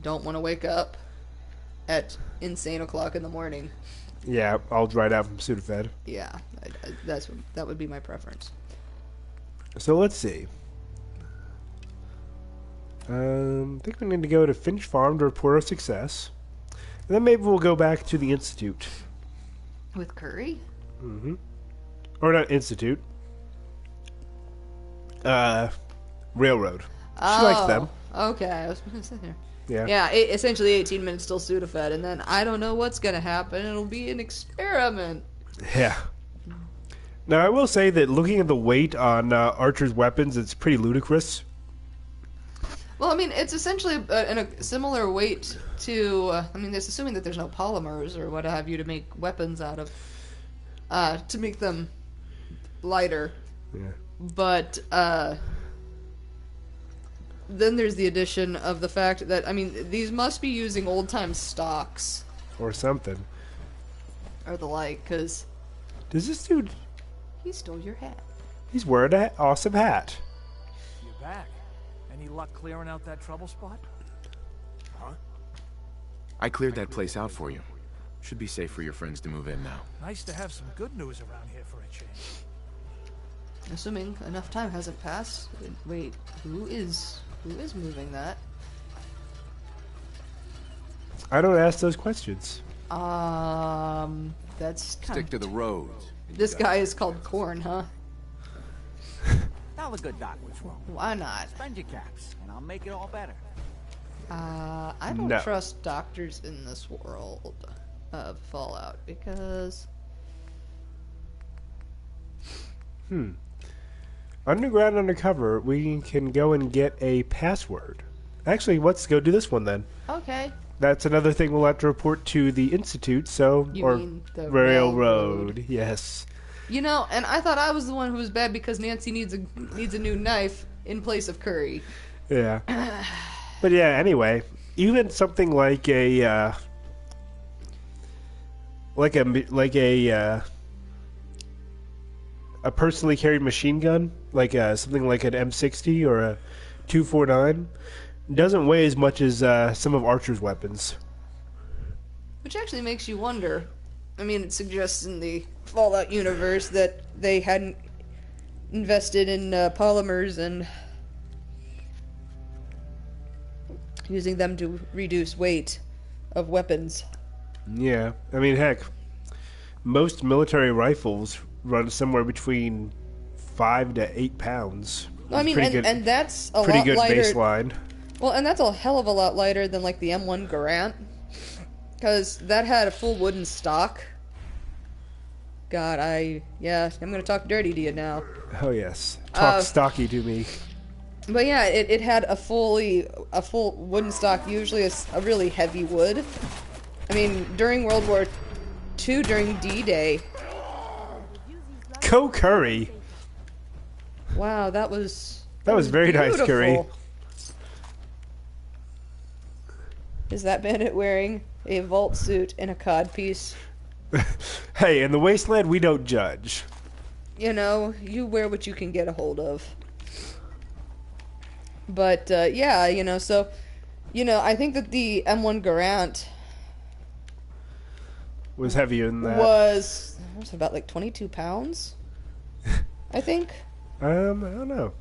don't want to wake up at insane o'clock in the morning. Yeah, all dried out from Sudafed. Yeah, that would be my preference. So let's see. I think we need to go to Finch Farm to report our success. And then maybe we'll go back to the Institute. With Curry? Mm-hmm. Or not Institute. Railroad. She likes them. Okay, I was going to say there. Yeah. Yeah, essentially 18 minutes till Sudafed, and then I don't know what's going to happen. It'll be an experiment. Yeah. Now, I will say that looking at the weight on Archer's weapons, it's pretty ludicrous. Well, I mean, it's essentially in a similar weight to... I mean, it's assuming that there's no polymers or what have you to make weapons out of... to make them lighter. Yeah. But, then there's the addition of the fact that, I mean, these must be using old-time stocks. Or something. Or the like, because... Does this dude... He stole your hat. He's wearing an awesome hat. You're back. Any luck clearing out that trouble spot? Huh? I cleared that place out for you. Should be safe for your friends to move in now. Nice to have some good news around here for a change. Assuming enough time hasn't passed. Wait, who is moving that? I don't ask those questions. That's Stick to the roads. This guy is called Corn, huh? Tell the good doc what's wrong. Why not? Spend your caps, and I'll make it all better. I don't No. trust doctors in this world of Fallout because... Underground Undercover, we can go and get a password. Actually, let's go do this one then. Okay. That's another thing we'll have to report to the Institute, so... You mean the Railroad, yes. You know, and I thought I was the one who was bad because Nancy needs a new knife in place of Curry. Yeah. But yeah, anyway, even something like a personally carried machine gun, like something like an M60 or a 249, doesn't weigh as much as some of Archer's weapons. Which actually makes you wonder. I mean, it suggests in the Fallout universe that they hadn't invested in polymers and using them to reduce weight of weapons. Yeah, I mean, heck, most military rifles run somewhere between 5 to 8 pounds. Well, I mean, and that's a pretty lot good lighter. baseline. Well, and that's a hell of a lot lighter than like the M1 Garand, because that had a full wooden stock. God, I'm gonna talk dirty to you now. Oh yes, talk stocky to me. But yeah, it had a full wooden stock, usually a really heavy wood. I mean, during World War II, during D-Day. Co Curry. Wow, that was very beautiful. nice, Curry. Is that bandit wearing a vault suit and a codpiece? Hey, in the Wasteland, we don't judge. You know, you wear what you can get a hold of. But, yeah, you know, so, you know, I think that the M1 Garand Was heavier than that. was about like 22 pounds, I think. I don't know.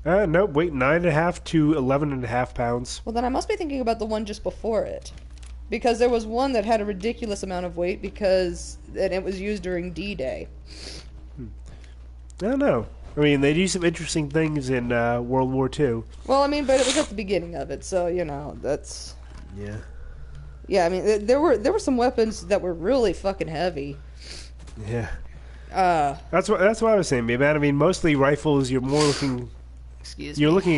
Nope, weight 9.5 to 11.5 pounds. Well, then I must be thinking about the one just before it. Because there was one that had a ridiculous amount of weight and it was used during D-Day. I don't know. I mean, they do some interesting things in World War II. Well, I mean, but it was at the beginning of it, so, you know, that's... Yeah. Yeah, I mean, there were some weapons that were really fucking heavy. Yeah. That's what I was saying, man. I mean, mostly rifles, you're looking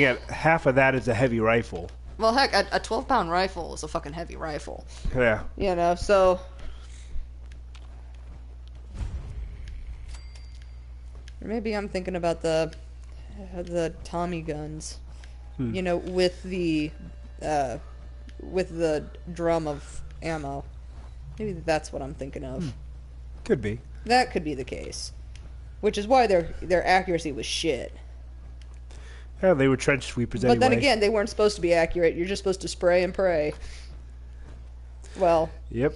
at half of that as a heavy rifle. Well, heck, a 12-pound rifle is a fucking heavy rifle. Yeah. You know, so... Or maybe I'm thinking about the Tommy guns. You know, with the drum of ammo. Maybe that's what I'm thinking of. Could be. That could be the case. Which is why their accuracy was shit. Yeah, they were trench sweepers But anyway. then again, they weren't supposed to be accurate. You're just supposed to spray and pray. Well. Yep.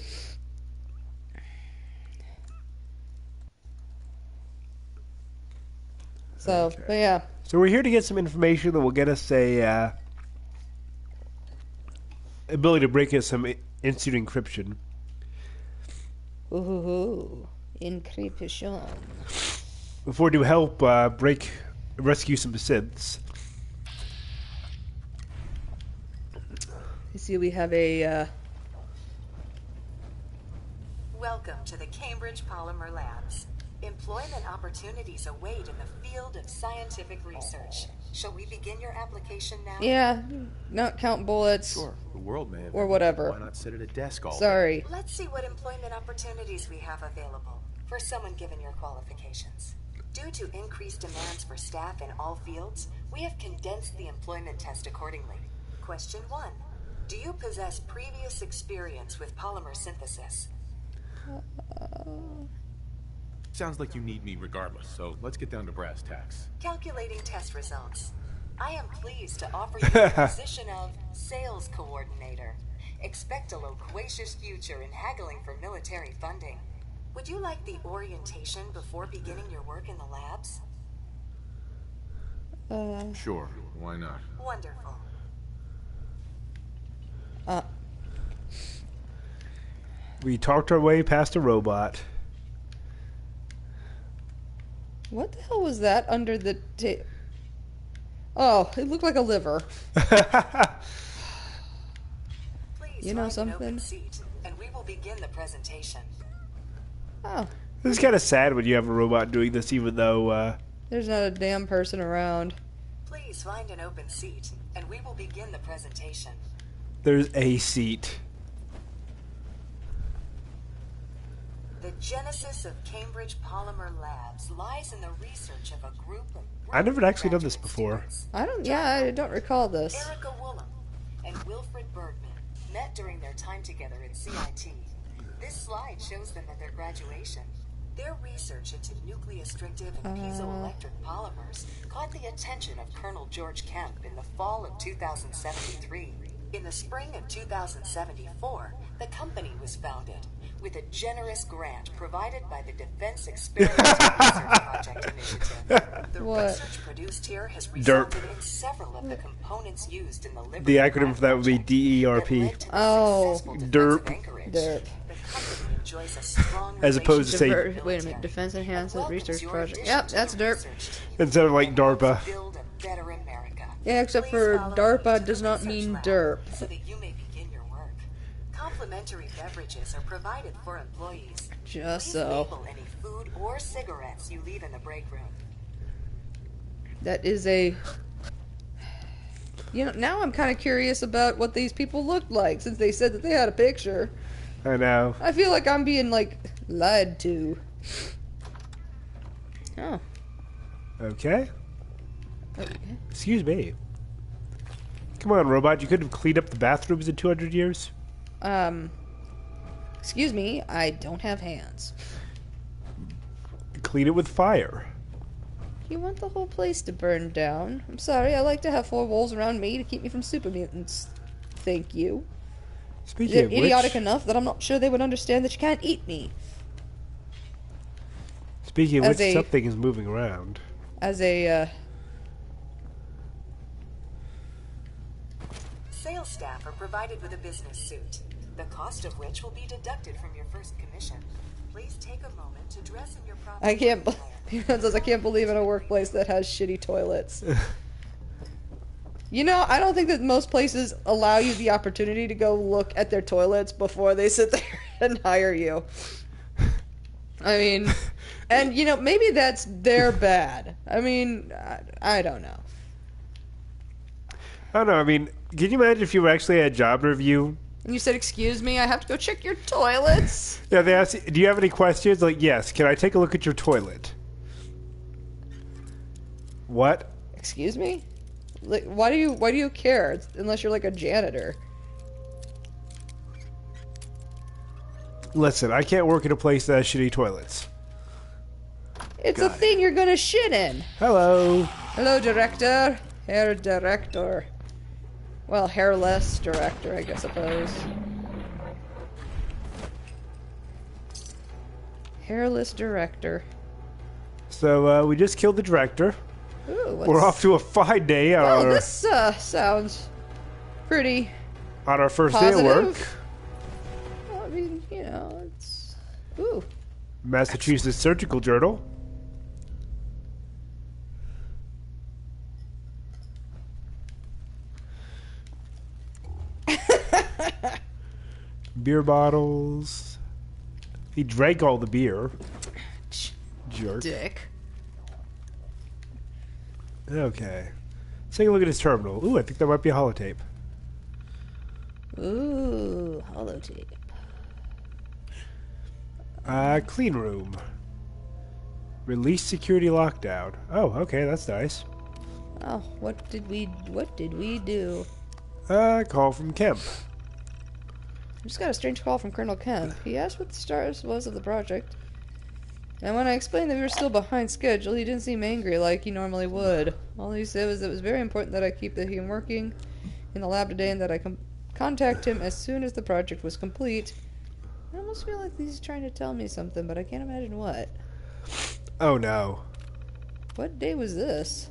So, Okay. but yeah. So we're here to get some information that will get us a ability to break in some instant encryption. Ooh, encryption. Before to help rescue some synths. You see, we have a. Welcome to the Cambridge Polymer Labs. Employment opportunities await in the field of scientific research. Shall we begin your application now? Yeah, not count bullets. Sure, the world may have Or whatever. Why not sit at a desk all day? Sorry. Let's see what employment opportunities we have available for someone given your qualifications. Due to increased demands for staff in all fields, we have condensed the employment test accordingly. Question 1. Do you possess previous experience with polymer synthesis? Sounds like you need me regardless, so let's get down to brass tacks. Calculating test results. I am pleased to offer you the position of sales coordinator. Expect a loquacious future in haggling for military funding. Would you like the orientation before beginning your work in the labs? Sure, why not? Wonderful. We talked our way past a robot. What the hell was that under the Oh, it looked like a liver. Please You know find an open something? seat, and we will begin the presentation. Oh, This is kind of sad when you have a robot doing this, even though there's not a damn person around. Please find an open seat, and we will begin the presentation. there's a seat. The genesis of Cambridge Polymer Labs lies in the research of a group of I've never actually done this graduate before. students. I don't recall this. Erica Woolham and Wilfred Bergman met during their time together at CIT. This slide shows them at their graduation. Their research into nucleostrictive and piezoelectric polymers caught the attention of Colonel George Kemp in the fall of 2073. In the spring of 2074, the company was founded with a generous grant provided by the Defense Experimental Research Project Initiative. The What? research produced here has DERP. resulted in several of the components used in the Liberty The acronym for that would be project DERP. that led to the Oh, successful defense DERP. of Anchorage. Derp. The company enjoys a strong As opposed to say- relationship with Wait a the minute, military Defense Enhanced and welcomes Research your Project. addition Yep, to that's the DERP. research team. Instead of like And helps DARPA. build a better America. Yeah, except Please for follow me DARPA to does the not research mean lab derp. So that you may begin your work. Complimentary beverages are provided for employees. Just Please so. label any food or cigarettes you leave in the break room. That is a. You know, now I'm kind of curious about what these people looked like since they said that they had a picture. I know. I feel like I'm being, like, lied to. Oh. Okay. Okay. Excuse me. Come on, robot. You could have cleaned up the bathrooms in 200 years. Excuse me, I don't have hands. Clean it with fire. You want the whole place to burn down? I'm sorry, I like to have four walls around me to keep me from super mutants. Thank you. Speaking They're of idiotic which, enough that I'm not sure they would understand that you can't eat me. speaking of as which, a- something is moving around. As a, Sales staff are provided with a business suit, the cost of which will be deducted from your first commission. Please take a moment to dress in your proper I can't. attire. Peanut says I can't believe in a workplace that has shitty toilets. You know, I don't think that most places allow you the opportunity to go look at their toilets before they sit there and hire you. I mean, and you know, maybe that's their bad. I mean, I don't know. I don't know. I mean, can you imagine if you were actually at a job interview? And you said, "Excuse me, I have to go check your toilets." Yeah, they ask, do you have any questions? Like, yes. Can I take a look at your toilet? What? Excuse me? Like, why do you care? Unless you're like a janitor. Listen, I can't work in a place that has shitty toilets. It's a thing you're gonna shit in. Hello. Hello, director. Hair director. Well, hairless director, I guess, suppose. Hairless director. So, we just killed the director. Ooh, We're off to a fine day on Oh, our, this sounds pretty on our first positive. day of work. Well, I mean, you know, it's... Ooh. Massachusetts Surgical Journal. Beer bottles. He drank all the beer. Jerk. Dick. Okay. Let's take a look at his terminal. Ooh, I think that might be a holotape. Ooh, holotape. Clean room. Release security lockdown. Oh, okay, that's nice. Oh, what did we do? Call from Kemp. I just got a strange call from Colonel Kemp. He asked what the status was of the project. And when I explained that we were still behind schedule, he didn't seem angry like he normally would. All he said was it was very important that I keep the team working in the lab today and that I contact him as soon as the project was complete. I almost feel like he's trying to tell me something, but I can't imagine what. Oh no. What day was this?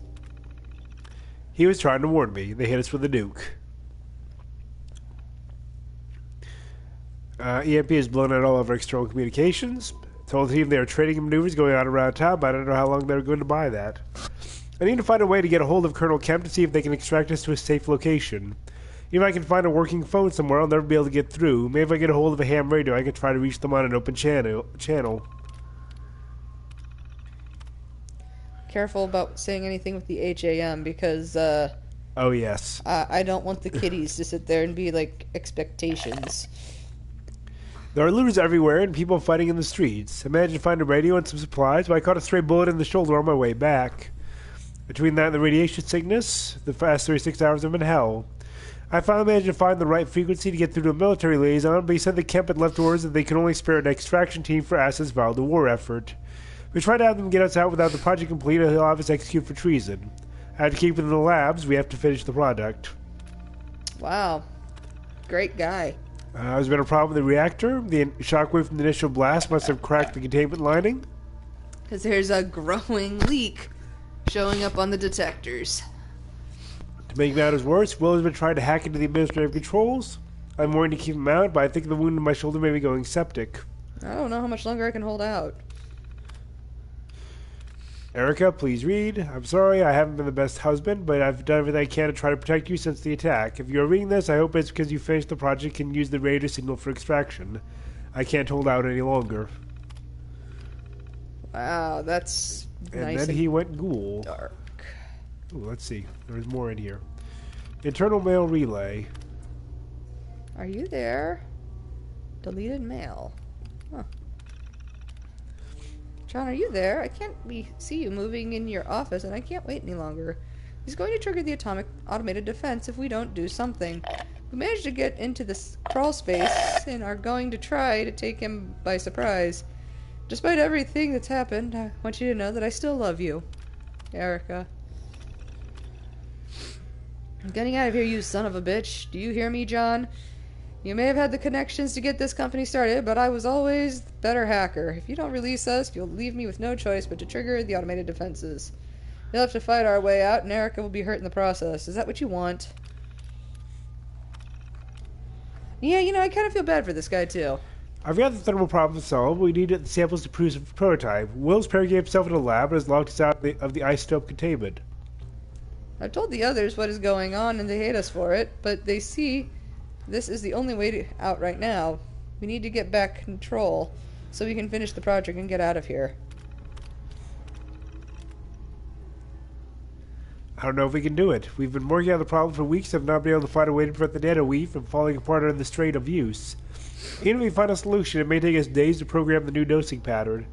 He was trying to warn me. They hit us with a nuke. EMP has blown out all of our external communications. Told the team they were trading maneuvers going on around town, but I don't know how long they were going to buy that. I need to find a way to get a hold of Colonel Kemp to see if they can extract us to a safe location. Even if I can find a working phone somewhere, I'll never be able to get through. Maybe if I get a hold of a ham radio, I can try to reach them on an open channel. Careful about saying anything with the HAM because, oh, yes. I don't want the kiddies to sit there and be like expectations. There are looters everywhere and people fighting in the streets. Imagine finding a radio and some supplies, but I caught a stray bullet in the shoulder on my way back. Between that and the radiation sickness, the past 36 hours have been hell. I finally managed to find the right frequency to get through to a military liaison, but he said that Kemp had left orders that they can only spare an extraction team for assets vital to the war effort. We tried to have them get us out without the project complete, or he'll have us executed for treason. I had to keep it in the labs. We have to finish the product. Wow. Great guy. There's been a problem with the reactor. The shockwave from the initial blast must have cracked the containment lining. Because there's a growing leak showing up on the detectors. To make matters worse, Will has been trying to hack into the administrative controls. I'm worried to keep him out, but I think the wound in my shoulder may be going septic. I don't know how much longer I can hold out. Erica, please read. I'm sorry, I haven't been the best husband, but I've done everything I can to try to protect you since the attack. If you're reading this, I hope it's because you finished the project and used the radar signal for extraction. I can't hold out any longer. Wow, that's nice. And then he went ghoul. Dark. Ooh, let's see. There's more in here. Internal mail relay. Are you there? Deleted mail. Huh. John, are you there? I can't see you moving in your office, and I can't wait any longer. He's going to trigger the atomic automated defense if we don't do something. We managed to get into this crawl space and are going to try to take him by surprise. Despite everything that's happened, I want you to know that I still love you. Erica. I'm getting out of here, you son of a bitch. Do you hear me, John? You may have had the connections to get this company started, but I was always the better hacker. If you don't release us, you'll leave me with no choice but to trigger the automated defenses. You'll have to fight our way out, and Erica will be hurt in the process. Is that what you want? Yeah, you know, I kind of feel bad for this guy, too. I've got the thermal problem solved. We need the samples to produce a prototype. Will's parodied himself in a lab and has locked us out of the isotope containment. I've told the others what is going on, and they hate us for it, but they see this is the only way out right now. We need to get back control so we can finish the project and get out of here. I don't know if we can do it. We've been working on the problem for weeks and have not been able to find a way to prevent the data weave from falling apart under the strain of use. Even if we find a solution, it may take us days to program the new dosing pattern.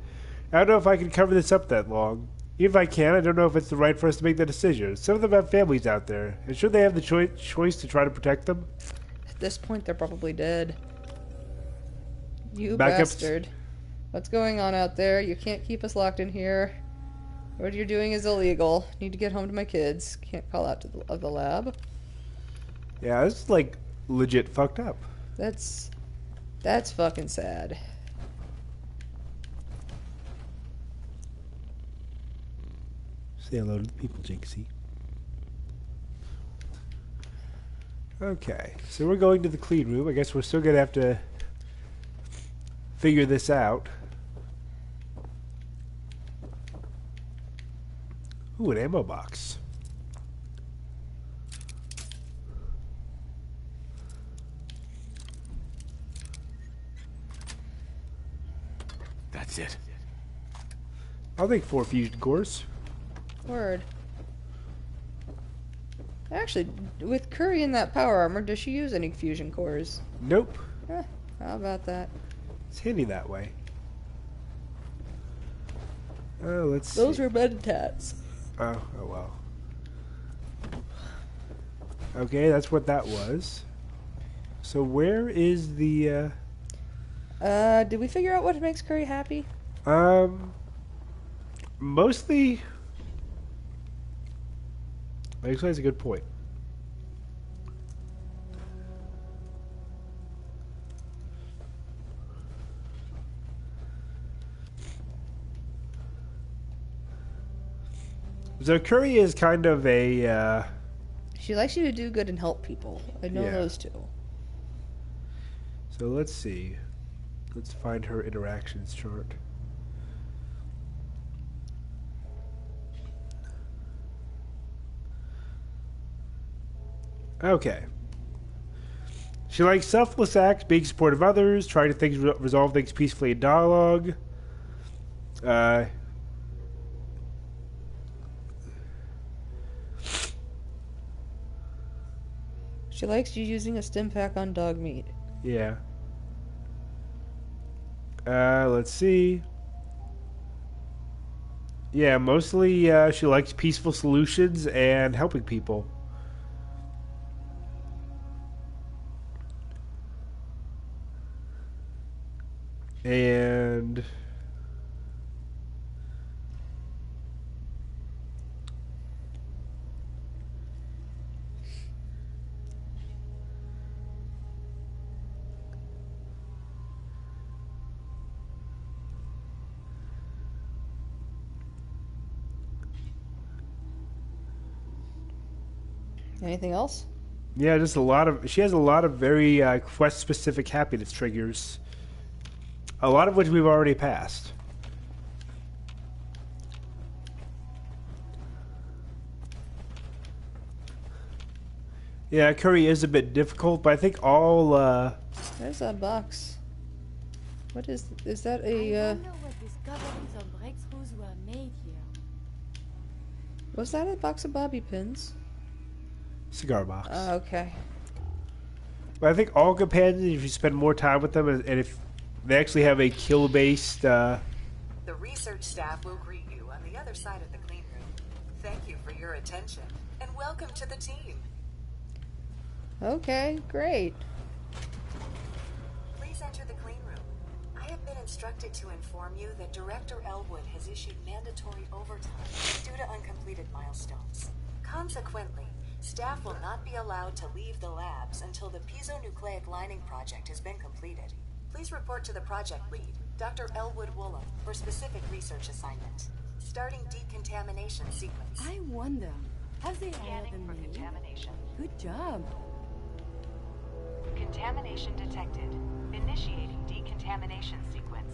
I don't know if I can cover this up that long. Even if I can, I don't know if it's the right for us to make that decision. Some of them have families out there, and should they have the choice to try to protect them? At this point, they're probably dead. You Backups. bastard. What's going on out there? You can't keep us locked in here. What you're doing is illegal. Need to get home to my kids. Can't call out to the lab. Yeah, this is like legit fucked up. That's fucking sad. Say hello to the people, Jinxie. Okay, so we're going to the clean room. I guess we're still gonna have to figure this out. Ooh, an ammo box. That's it. I'll take 4 fusion cores. Word. Actually, with Curry in that power armor, does she use any fusion cores? Nope. How about that? It's handy that way. Oh, let's see. Those are mentats. Oh well. Okay, that's what that was. So where is the, did we figure out what makes Curry happy? Mostly... Actually, that's a good point. So Curry is kind of a, She likes you to do good and help people. I know Yeah. those two. So let's see. Let's find her interactions chart. Okay. She likes selfless acts, being supportive of others, trying to resolve things peacefully in dialogue. She likes you using a stim pack on dog meat. Yeah. Let's see. Yeah, mostly she likes peaceful solutions and helping people. And Anything else? yeah, just a lot of. She has a lot of very quest-specific happiness triggers. A lot of which we've already passed. Yeah, Curry is a bit difficult, but I think all. There's a box. What is that I a, wonder what discoveries or breakthroughs were made here. was that a box of bobby pins? Cigar box. Okay. But I think all companions, if you spend more time with them, and if they actually have a kill-based. The research staff will greet you on the other side of the clean room. Thank you for your attention, and welcome to the team. Okay, great. Please enter the clean room. I have been instructed to inform you that Director Elwood has issued mandatory overtime due to uncompleted milestones. Consequently, staff will not be allowed to leave the labs until the piezonucleic lining project has been completed. Please report to the project lead, Dr. Elwood Woolham, for specific research assignment. Starting decontamination sequence. I wonder, have they hired Scanning for me? contamination. Good job. Contamination detected. Initiating decontamination sequence.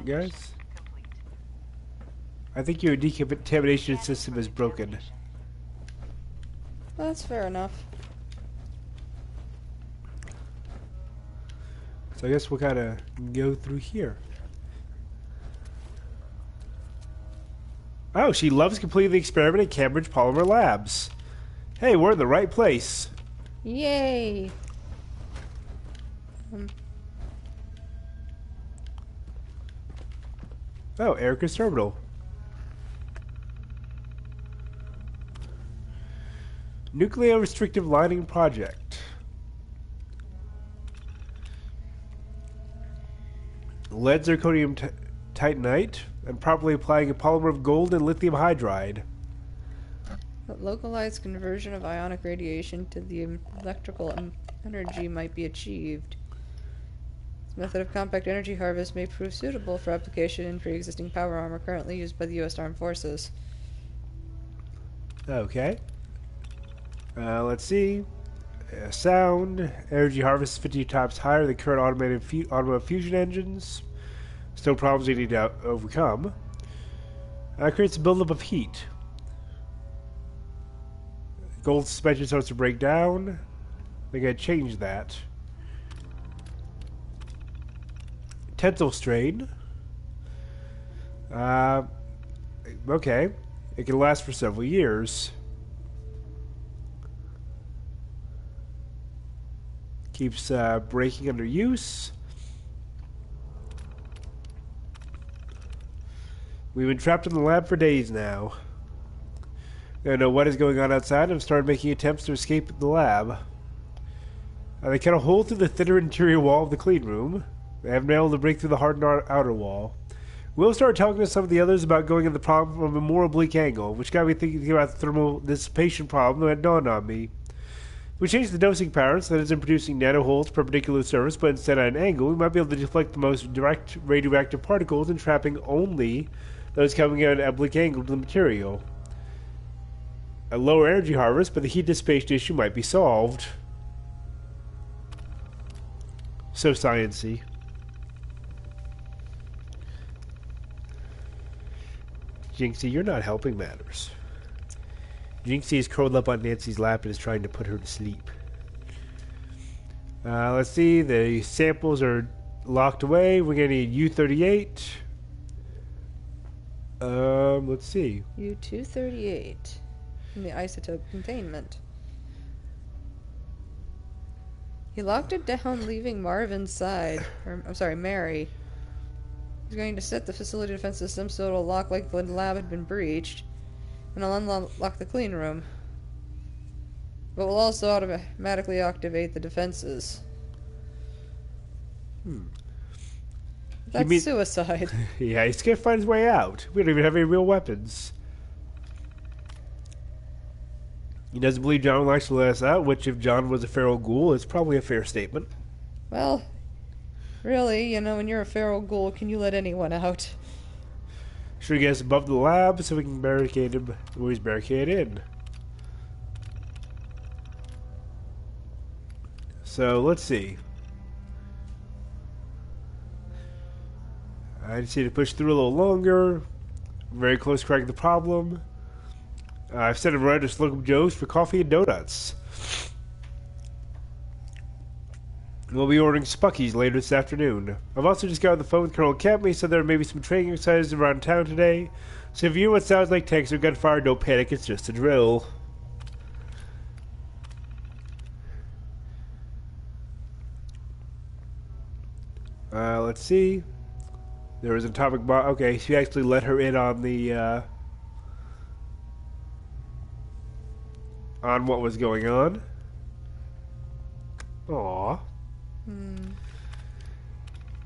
Guys? Complete. I think your decontamination system is broken. Well, that's fair enough. So I guess we'll kind of go through here. Oh, she loves completing the experiment at Cambridge Polymer Labs. Hey, we're in the right place. Yay! Oh, Erica's terminal. Nuclear restrictive lining project. lead zirconium titanite, and properly applying a polymer of gold and lithium hydride. A localized conversion of ionic radiation to the electrical energy might be achieved. This method of compact energy harvest may prove suitable for application in pre-existing power armor currently used by the U.S. Armed Forces. Okay. Let's see. Sound. Energy harvest is 50 times higher than current automated automotive fusion engines. Still problems you need to overcome. Creates a buildup of heat. Gold suspension starts to break down. They gotta change that. Tensile strain. Okay. It can last for several years. Keeps breaking under use. We've been trapped in the lab for days now. I don't know what is going on outside and have started making attempts to escape the lab. They cut a hole through the thinner interior wall of the clean room. They haven't been able to break through the hardened outer wall. We'll start talking to some of the others about going at the problem from a more oblique angle, which got me thinking about the thermal dissipation problem that dawned on me. If we change the dosing pattern so that it isn't producing nanoholes perpendicular to the surface, but instead at an angle, we might be able to deflect the most direct radioactive particles and trapping only those coming at an oblique angle to the material. A lower energy harvest, but the heat dissipation issue might be solved. So sciencey. Jinxie, you're not helping matters. Jinxie is curled up on Nancy's lap and is trying to put her to sleep. Let's see. The samples are locked away. We're going to need U-38. Let's see. U-238. In the isotope containment. He locked it down, leaving Marv inside. I'm sorry, Mary. He's going to set the facility defense system so it'll lock like the lab had been breached. And I'll unlock the clean room. But we'll also automatically activate the defenses. That's suicide. Yeah, he's gonna find his way out. We don't even have any real weapons. He doesn't believe John will actually let us out, which if John was a feral ghoul, is probably a fair statement. Well, really, when you're a feral ghoul, can you let anyone out? Should get us above the lab so we can barricade him where he's barricaded in. So, let's see. I just need to push through a little longer. Very close to cracking the problem. I've sent him right to Slocum Joe's for coffee and donuts. We'll be ordering Spuckies later this afternoon. I've also just got on the phone with Colonel Campbell, so there may be some training exercises around town today. So if you hear what sounds like tanks or gunfire, don't panic, it's just a drill. Let's see. There was an atomic bomb. Okay, she actually let her in on the, on what was going on. Aww.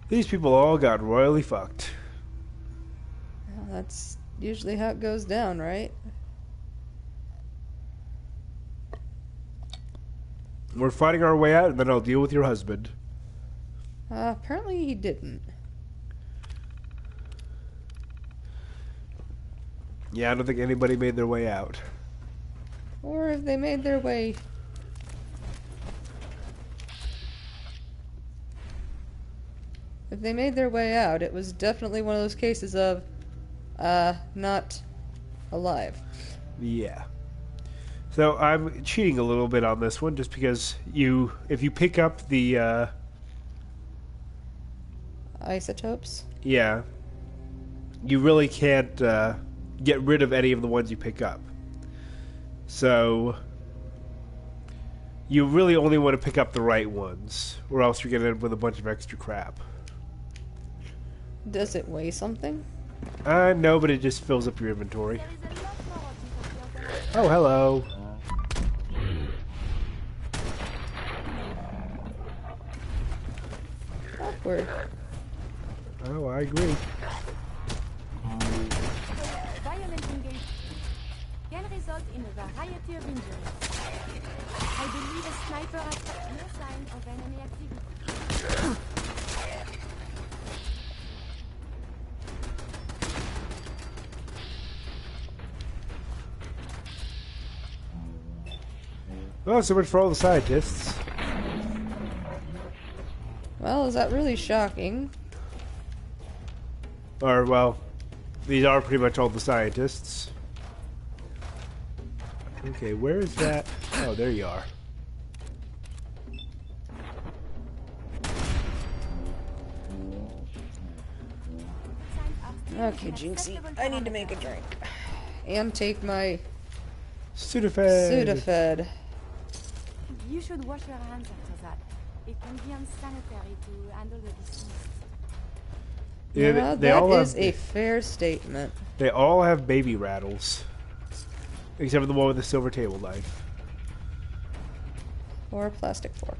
These people all got royally fucked. Well, that's usually how it goes down, right? We're fighting our way out, and then I'll deal with your husband. Apparently he didn't. Yeah, I don't think anybody made their way out. Or if they made their way... If they made their way out, it was definitely one of those cases of, not alive. Yeah. So I'm cheating a little bit on this one, just because if you pick up the, Isotopes? Yeah. You really can't, get rid of any of the ones you pick up. So you really only want to pick up the right ones, or else you're going to end up with a bunch of extra crap. Does it weigh something? No, but it just fills up your inventory. Oh, hello. Awkward. Oh, I agree. Violent engagement can result in a variety of injuries. I believe a sniper has no sign of enemy activity. Well, so much for all the scientists. Well, is that really shocking? Or, well, these are pretty much all the scientists. Okay, where is that? Oh, there you are. Okay, Jinxie, I need to make a drink. And take my Sudafed. Sudafed. You should wash your hands after that. It can be unsanitary to handle the disease. Yeah, they that all is have, a fair statement. They all have baby rattles. Except for the one with the silver table knife. Or a plastic fork.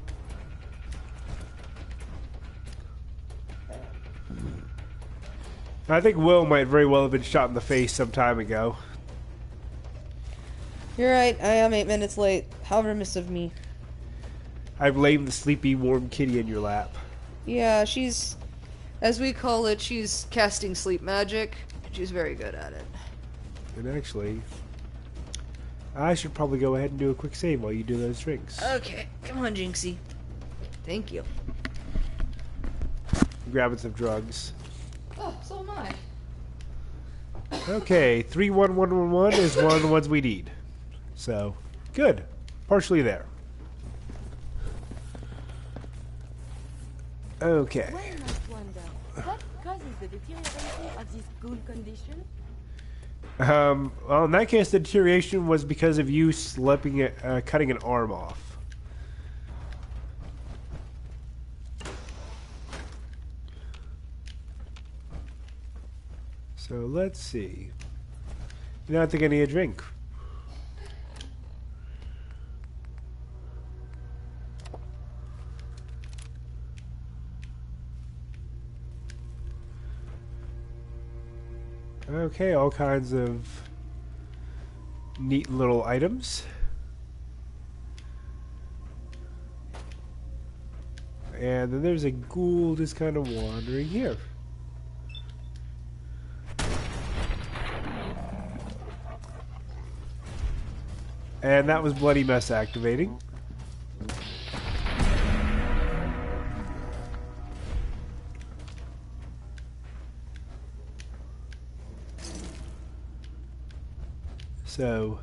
I think Will might very well have been shot in the face some time ago. You're right, I am 8 minutes late. How remiss of me. I blame the sleepy, warm kitty in your lap. Yeah, she's, as we call it, she's casting sleep magic. She's very good at it. And actually, I should probably go ahead and do a quick save while you do those drinks. Okay, come on, Jinxie. Thank you. Grabbing some drugs. Oh, so am I. Okay, 31111 is one of the ones we need. So, good. Partially there. Okay. One must wonder, what causes the deterioration of this ghoul condition? Well, in that case, the deterioration was because of you slipping, cutting an arm off. So let's see. You're not think I need a drink. Okay, all kinds of neat little items. And then there's a ghoul just kind of wandering here. And that was Bloody Mess activating. So,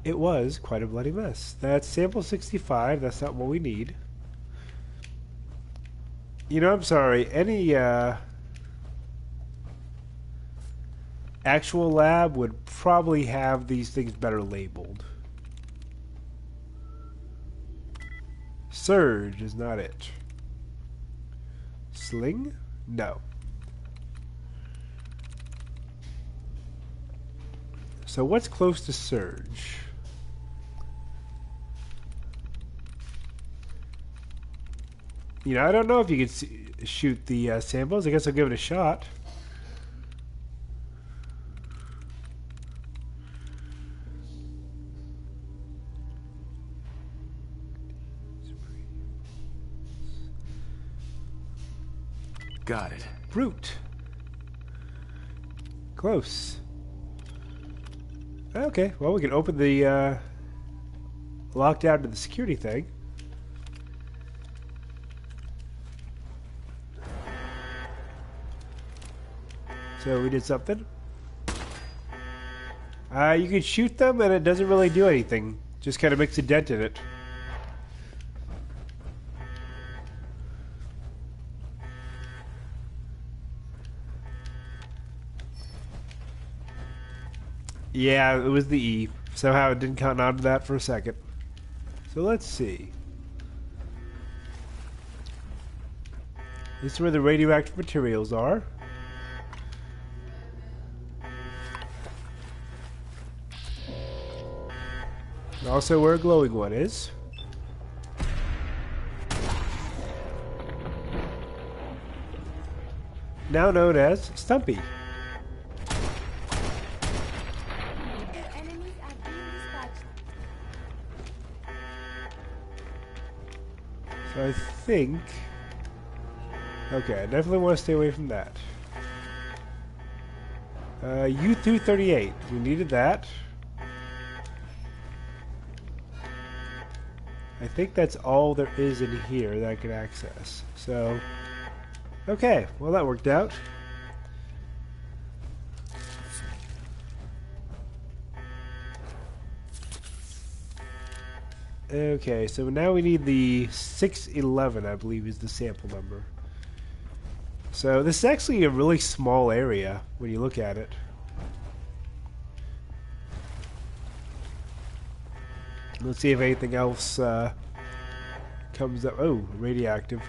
it was quite a bloody mess. That's sample 65. That's not what we need. You know, I'm sorry. Any actual lab would probably have these things better labeled. Surge is not it. Sling? No. So what's close to Surge? You know, I don't know if you could shoot the samples. I guess I'll give it a shot. Got it. Brute. Close. Okay, well, we can open the lockdown to the security thing. So we did something. You can shoot them and it doesn't really do anything. Just kind of makes a dent in it. Yeah, it was the E. Somehow it didn't count on to that for a second. So let's see. This is where the radioactive materials are. Also where a glowing one is. now known as Stumpy. Enemies are being dispatched. So I think... Okay, I definitely want to stay away from that. U-238. We needed that. I think that's all there is in here that I can access. So, okay, well that worked out. Okay, so now we need the 611, I believe is the sample number. So this is actually a really small area when you look at it. Let's see if anything else comes up. Oh, radioactive.